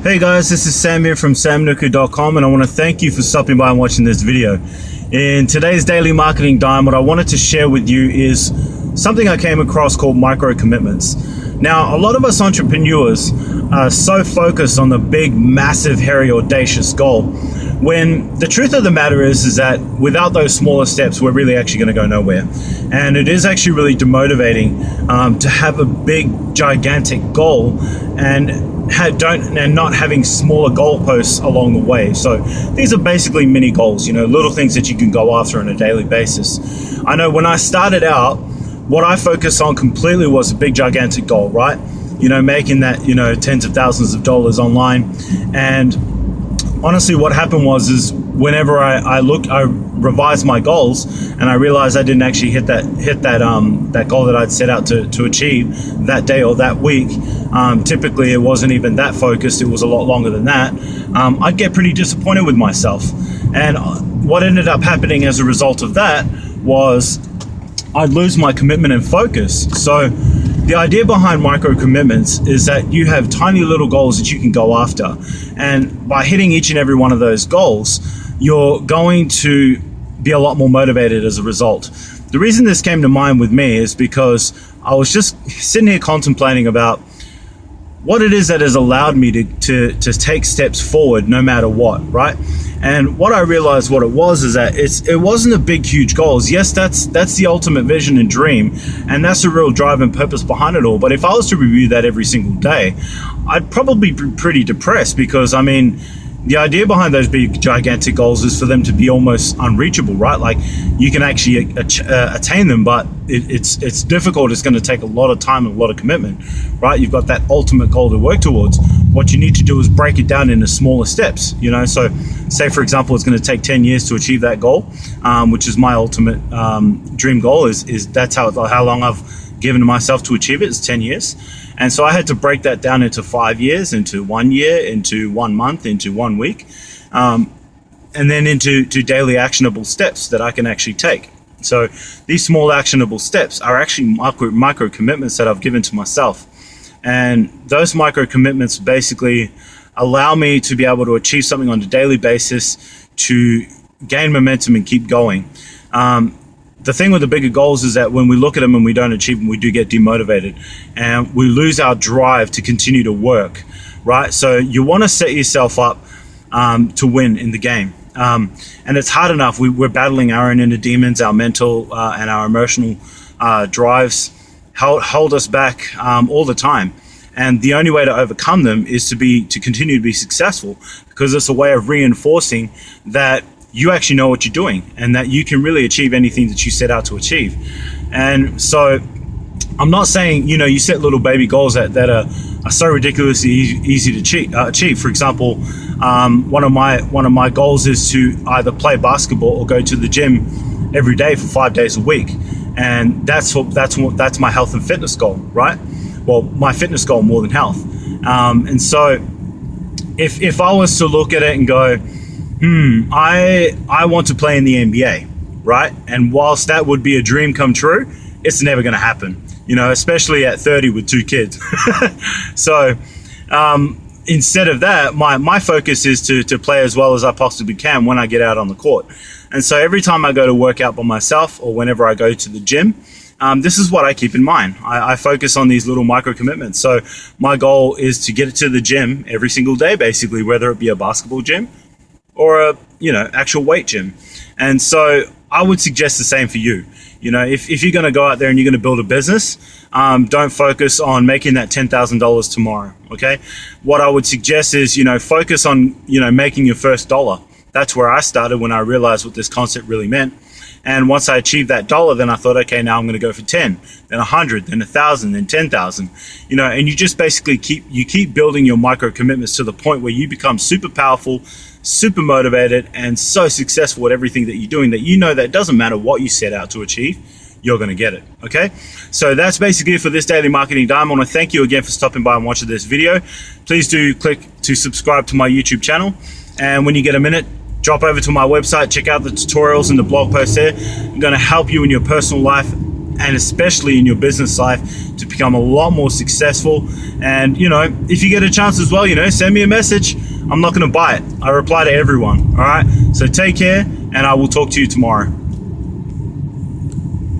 Hey guys, this is Sam here from samnuku.com, and I want to thank you for stopping by and watching this video. In today's Daily Marketing Dime, what I wanted to share with you is something I came across called micro commitments. Now, a lot of us entrepreneurs are so focused on the big, massive, hairy, audacious goal, when the truth of the matter is that without those smaller steps, we're really actually going to go nowhere. And it is actually really demotivating to have a big, gigantic goal and not having smaller goalposts along the way. So these are basically mini goals, little things that you can go after on a daily basis. I know when I started out, what I focused on completely was a big, gigantic goal, right? Making that, tens of thousands of dollars online. And honestly, what happened was whenever I revised my goals and I realized I didn't actually hit that goal that I'd set out to achieve that day or that week. Typically, it wasn't even that focused. It was a lot longer than that. I'd get pretty disappointed with myself. And what ended up happening as a result of that was I'd lose my commitment and focus. So the idea behind micro commitments is that you have tiny little goals that you can go after. And by hitting each and every one of those goals, you're going to be a lot more motivated as a result. The reason this came to mind with me is because I was just sitting here contemplating about what it is that has allowed me to take steps forward no matter what, right? And what I realized what it was is that it wasn't a big, huge goals. Yes, that's the ultimate vision and dream, and that's the real drive and purpose behind it all. But if I was to review that every single day, I'd probably be pretty depressed, because the idea behind those big, gigantic goals is for them to be almost unreachable, right? Like you can actually attain them, but it's difficult. It's going to take a lot of time and a lot of commitment, right? You've got that ultimate goal to work towards. What you need to do is break it down into smaller steps, So say, for example, it's going to take 10 years to achieve that goal, which is my ultimate dream goal. Is that's how long I've given myself to achieve it, is 10 years. And so I had to break that down into 5 years, into 1 year, into 1 month, into 1 week, and then into daily actionable steps that I can actually take. So these small actionable steps are actually micro commitments that I've given to myself. And those micro commitments basically allow me to be able to achieve something on a daily basis, to gain momentum and keep going. The thing with the bigger goals is that when we look at them and we don't achieve them, we do get demotivated and we lose our drive to continue to work, right? So you want to set yourself up to win in the game. And it's hard enough. We're battling our own inner demons, our mental and our emotional drives hold us back all the time. And the only way to overcome them is to continue to be successful, because it's a way of reinforcing that you actually know what you're doing and that you can really achieve anything that you set out to achieve. And so I'm not saying, you set little baby goals that are so ridiculously easy to achieve. For example, one of my goals is to either play basketball or go to the gym every day for 5 days a week. And that's my health and fitness goal, right? Well, my fitness goal more than health. And so if I was to look at it and go, I want to play in the NBA, right? And whilst that would be a dream come true, it's never going to happen, especially at 30 with 2 kids. So instead of that, my focus is to play as well as I possibly can when I get out on the court. And so every time I go to work out by myself, or whenever I go to the gym, this is what I keep in mind. I focus on these little micro commitments. So my goal is to get to the gym every single day, basically, whether it be a basketball gym or a actual weight gym. And so I would suggest the same for you. If you're going to go out there and you're going to build a business, don't focus on making that $10,000 tomorrow. Okay, what I would suggest is focus on making your first dollar. That's where I started when I realized what this concept really meant. And once I achieved that dollar, then I thought, okay, now I'm going to go for 10, then 100, then 1,000, then 10,000. And you just basically keep building your micro commitments to the point where you become super powerful, super motivated, and so successful at everything that you're doing that that it doesn't matter what you set out to achieve, you're going to get it. Okay, so that's basically it for this Daily Marketing Dime. I want to thank you again for stopping by and watching this video. Please do click to subscribe to my YouTube channel, and when you get a minute, drop over to my website, check out the tutorials and the blog posts there. I'm going to help you in your personal life and especially in your business life to become a lot more successful. And if you get a chance as well, send me a message. I'm not going to buy it. I reply to everyone. All right, so take care, and I will talk to you tomorrow.